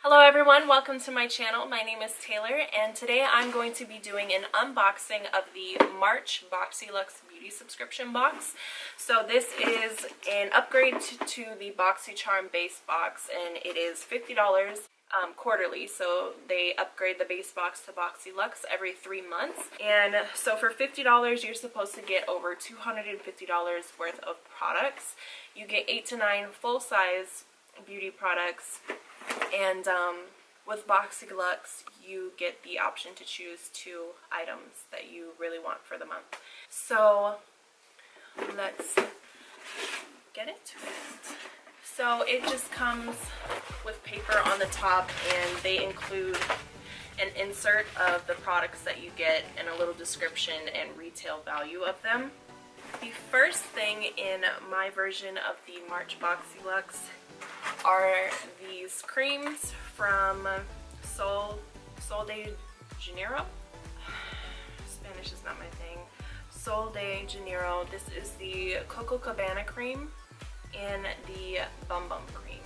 Hello everyone, welcome to my channel. My name is Taylor and today I'm going to be doing an unboxing of the March BoxyLuxe beauty subscription box. So this is an upgrade to the BoxyCharm base box and it is $50 quarterly. So they upgrade the base box to BoxyLuxe every 3 months. And so for $50 you're supposed to get over $250 worth of products. You get 8 to 9 full-size beauty products. And with BoxyLuxe, you get the option to choose 2 items that you really want for the month. So let's get into it. So it just comes with paper on the top, and they include an insert of the products that you get and a little description and retail value of them. The first thing in my version of the March BoxyLuxe are these creams from Sol de Janeiro. Spanish is not my thing. Sol de Janeiro. This is the Coco Cabana cream and the Bum Bum cream.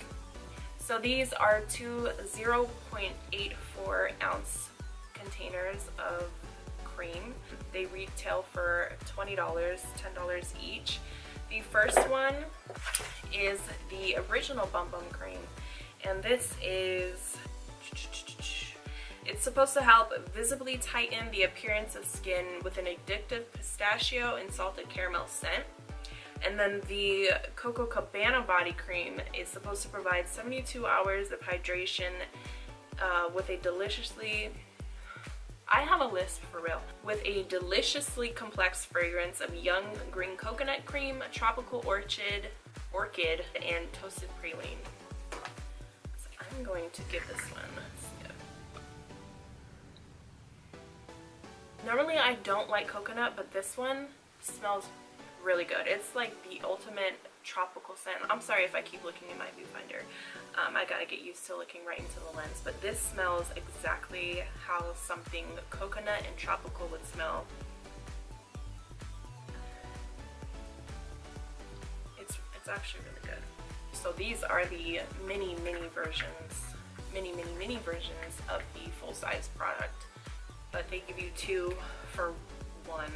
So these are 2 0.84 ounce containers of cream. They retail for $20, $10 each. The first one is the original Bum Bum cream, and this is, it's supposed to help visibly tighten the appearance of skin with an addictive pistachio and salted caramel scent. And then the Coco Cabana body cream is supposed to provide 72 hours of hydration with a deliciously, I have a lisp for real, with a deliciously complex fragrance of young green coconut cream, tropical orchid, and toasted praline. So I'm going to give this one a sniff. Normally I don't like coconut, but this one smells really good. It's like the ultimate tropical scent. I'm sorry if I keep looking in my viewfinder. I gotta get used to looking right into the lens, but this smells exactly how something coconut and tropical would smell. It's actually really good. So these are the mini versions of the full-size product, but they give you 2 for 1.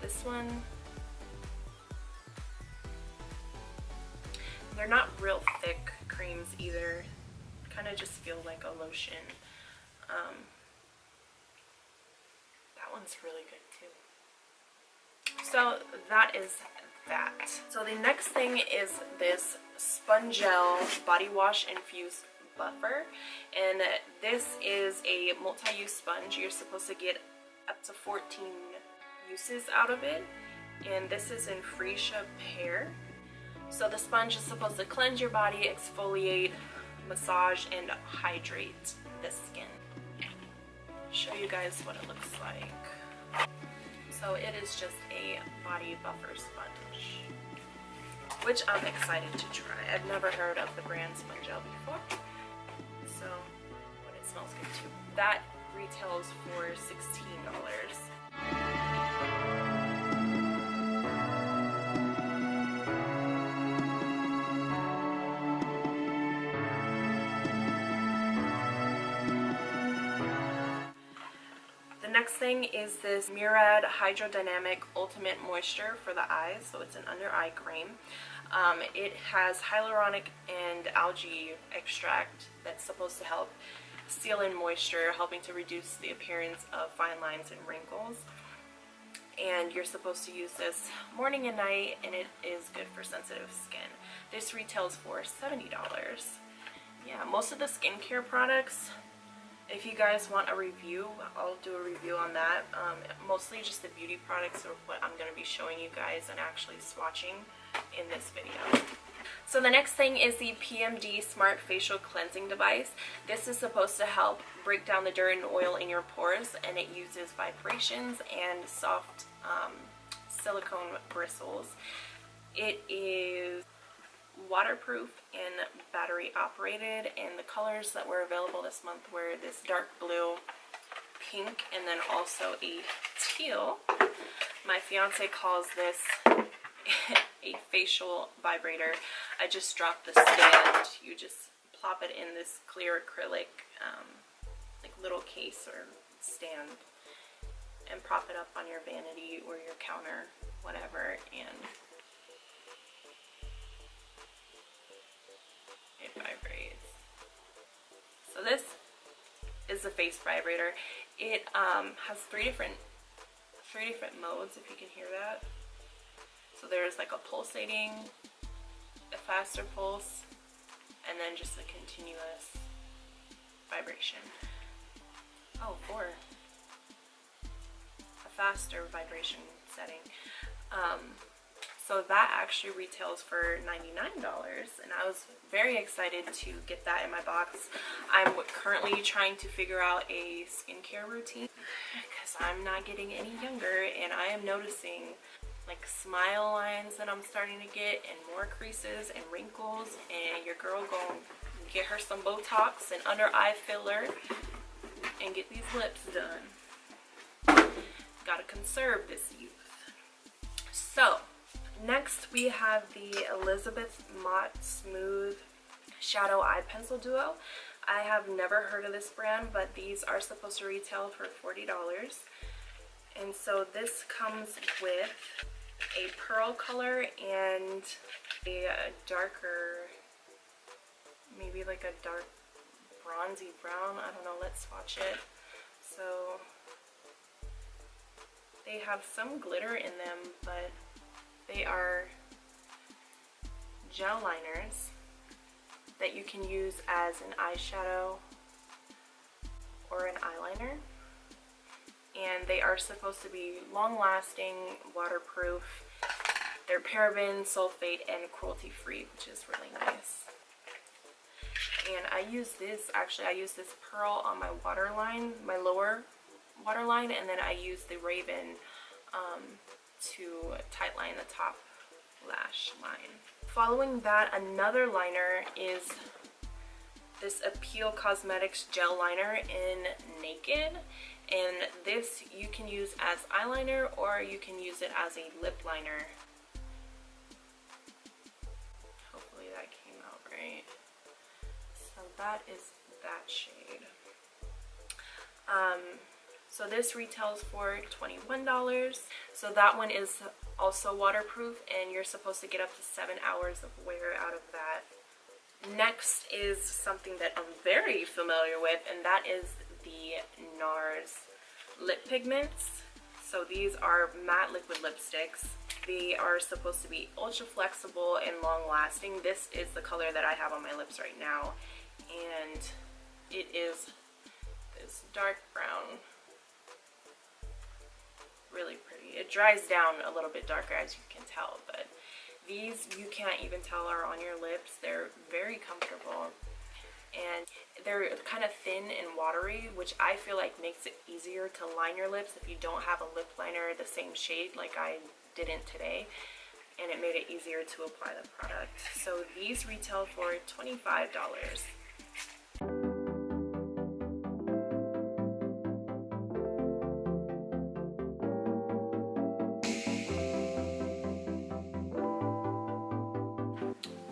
This one, they're not real thick creams either, kind of just feel like a lotion. That one's really good too. So that is that. So the next thing is this spongelle body wash infused buffer, and this is a multi-use sponge. You're supposed to get up to 14 uses out of it, and this is in freesia pear. So the sponge is supposed to cleanse your body, exfoliate, massage, and hydrate the skin. Show you guys what it looks like. So it is just a body buffer sponge, which I'm excited to try. I've never heard of the brand Spongelle before, so but it smells good too. That retails for $16. The next thing is this Murad Hydrodynamic Ultimate Moisture for the eyes. So it's an under eye cream. It has hyaluronic and algae extract that's supposed to help seal in moisture, helping to reduce the appearance of fine lines and wrinkles. And you're supposed to use this morning and night, and it is good for sensitive skin. This retails for $70. Yeah, most of the skincare products, if you guys want a review, I'll do a review on that. Mostly just the beauty products are what I'm going to be showing you guys and actually swatching in this video. So the next thing is the PMD Smart Facial Cleansing Device. This is supposed to help break down the dirt and oil in your pores, and it uses vibrations and soft silicone bristles. It is waterproof and battery operated, and the colors that were available this month were this dark blue, pink, and then also a teal. My fiance calls this a facial vibrator. I just dropped the stand. You just plop it in this clear acrylic like little case or stand and prop it up on your vanity or your counter, whatever, and it vibrates. So this is the face vibrator. It has three different modes, if you can hear that. So there's like a pulsating, a faster pulse, and then just a continuous vibration. Oh, for a faster vibration setting. So that actually retails for $99, and I was very excited to get that in my box. I'm currently trying to figure out a skincare routine because I'm not getting any younger, and I am noticing like smile lines that I'm starting to get, and more creases and wrinkles, and your girl gonna get her some Botox and under eye filler and get these lips done. Gotta conserve this youth. So next we have the Elizabeth Mott Smooth Shadow Eye Pencil Duo. I have never heard of this brand, but these are supposed to retail for $40. And so this comes with a pearl color and a darker, maybe like a dark bronzy brown. I don't know, let's swatch it. So they have some glitter in them, but they are gel liners that you can use as an eyeshadow or an eyeliner. And they are supposed to be long-lasting, waterproof. They're paraben, sulfate, and cruelty-free, which is really nice. And I use this, actually I use this pearl on my waterline, my lower waterline, and then I use the Raven to tightline the top lash line. Following that, another liner is this Appeal Cosmetics gel liner in Naked, and this you can use as eyeliner or you can use it as a lip liner. Hopefully that came out right. So that is that shade. So this retails for $21. So that one is also waterproof, and you're supposed to get up to 7 hours of wear out of that. Next is something that I'm very familiar with, and that is the NARS lip pigments. So these are matte liquid lipsticks. They are supposed to be ultra flexible and long lasting. This is the color that I have on my lips right now, and it is this dark brown. Really pretty. It dries down a little bit darker, as you can tell, but these you can't even tell are on your lips. They're very comfortable, and they're kind of thin and watery, which I feel like makes it easier to line your lips if you don't have a lip liner the same shade like I didn't today, and it made it easier to apply the product. So these retail for $25.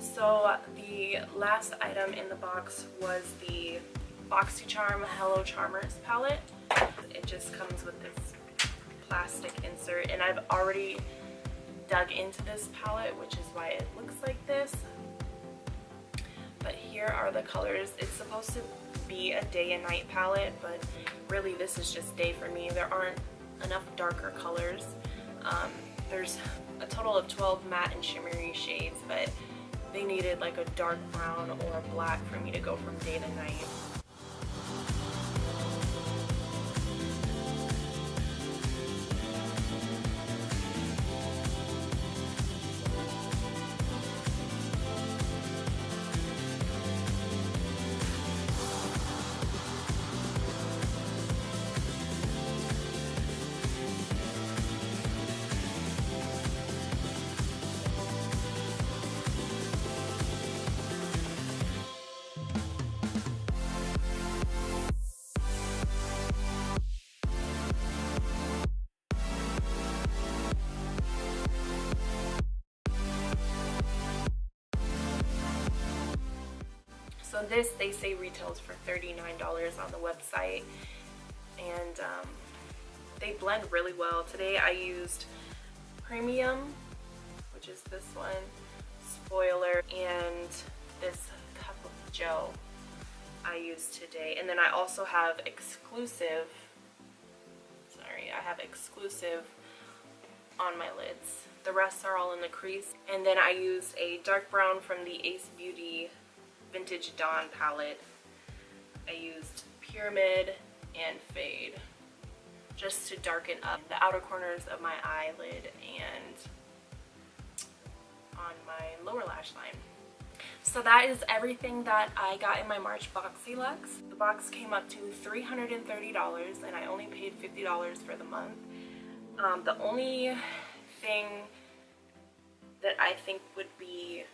So the last item in the box was the BoxyCharm Hello Charmers palette. It just comes with this plastic insert, and I've already dug into this palette, which is why it looks like this. But here are the colors. It's supposed to be a day and night palette, but really this is just day for me. There aren't enough darker colors. There's a total of 12 matte and shimmery shades, but they needed like a dark brown or a black for me to go from day to night. So this, they say, retails for $39 on the website, and they blend really well. Today I used Premium, which is this one, Spoiler, and this cup of Joe I used today. And then I also have Exclusive, I have Exclusive on my lids. The rest are all in the crease. And then I used a dark brown from the Ace Beauty Vintage Dawn palette. I used Pyramid and Fade just to darken up the outer corners of my eyelid and on my lower lash line. So that is everything that I got in my March BoxyLuxe. The box came up to $330 and I only paid $50 for the month. The only thing that I think would be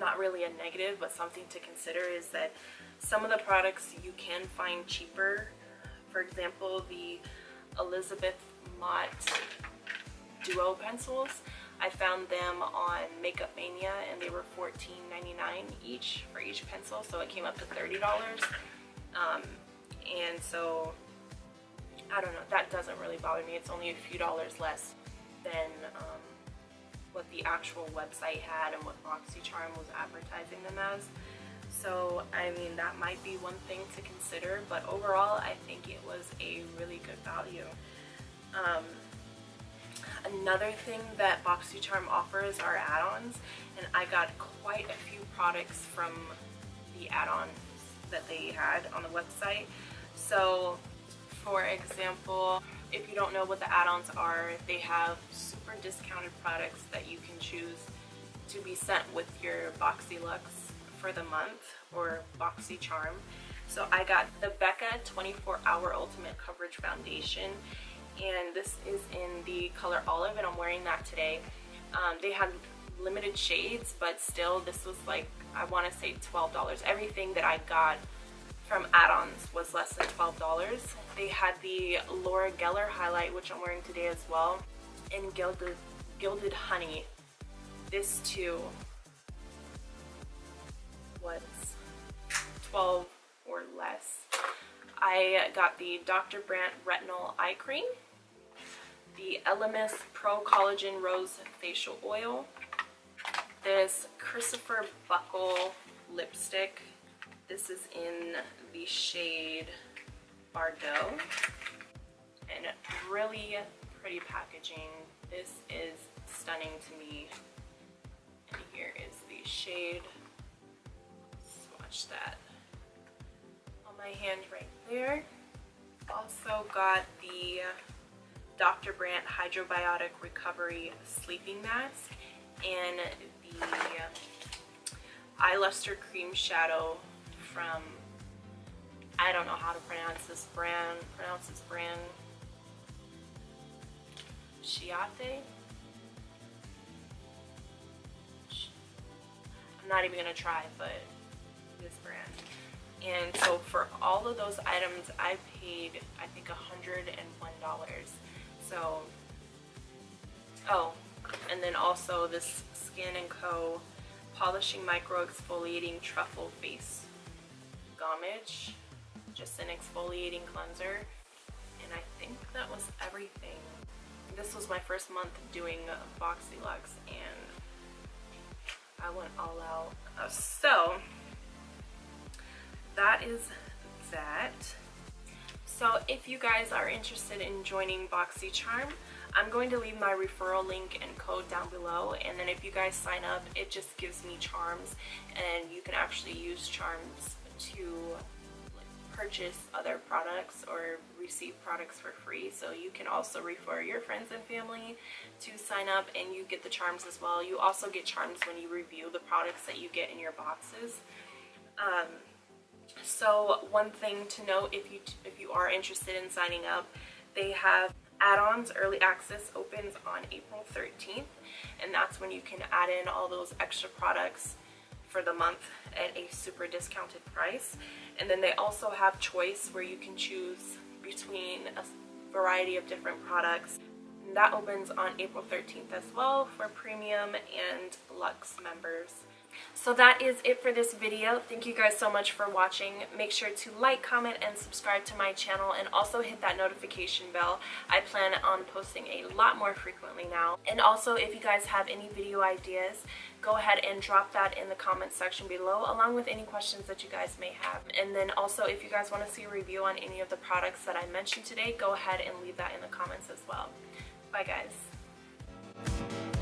not really a negative but something to consider is that some of the products you can find cheaper. For example, the Elizabeth Mott Duo pencils, I found them on Makeup Mania and they were $14.99 each for each pencil, so it came up to $30. And so I don't know, that doesn't really bother me. It's only a few dollars less than what the actual website had and what BoxyCharm was advertising them as. So I mean, that might be one thing to consider, but overall I think it was a really good value. Another thing that BoxyCharm offers are add-ons, and I got quite a few products from the add-ons that they had on the website. So for example, if you don't know what the add-ons are, they have super discounted products that you can choose to be sent with your BoxyLuxe for the month, or BoxyCharm. So I got the Becca 24-Hour Ultimate Coverage Foundation, and this is in the color Olive, and I'm wearing that today. They had limited shades, but still, this was like, I want to say $12. Everything that I got from add-ons was less than $12. They had the Laura Geller highlight, which I'm wearing today as well, and Gilded Honey. This too was $12 or less. I got the Dr. Brandt Retinol Eye Cream, the Elemis Pro Collagen Rose Facial Oil, this Christopher Buckle lipstick. This is in the shade Bardot, and really pretty packaging. This is stunning to me. And here is the shade. Swatch that on my hand right there. Also got the Dr. Brandt Hydrobiotic Recovery Sleeping Mask and the Eye Luster Cream Shadow from, I don't know how to pronounce this brand, Chiate? I'm not even gonna try, but this brand. And so for all of those items, I paid, I think, $101. So, oh, and then also this Skin & Co. Polishing Micro Exfoliating Truffle Face Gommage, just an exfoliating cleanser. And I think that was everything. This was my first month doing BoxyLuxe, and I went all out. So that is that. So if you guys are interested in joining BoxyCharm, I'm going to leave my referral link and code down below, and then if you guys sign up, it just gives me charms, and you can actually use charms to purchase other products or receive products for free. So you can also refer your friends and family to sign up, and you get the charms as well. You also get charms when you review the products that you get in your boxes. So one thing to note, if you are interested in signing up, they have add-ons. Early access opens on April 13th, and that's when you can add in all those extra products for the month at a super discounted price. And then they also have choice, where you can choose between a variety of different products. And that opens on April 13th as well for premium and luxe members. So that is it for this video. Thank you guys so much for watching. Make sure to like, comment, and subscribe to my channel, and also hit that notification bell. I plan on posting a lot more frequently now. And also, if you guys have any video ideas, go ahead and drop that in the comments section below, along with any questions that you guys may have. And then also, if you guys want to see a review on any of the products that I mentioned today, go ahead and leave that in the comments as well. Bye guys.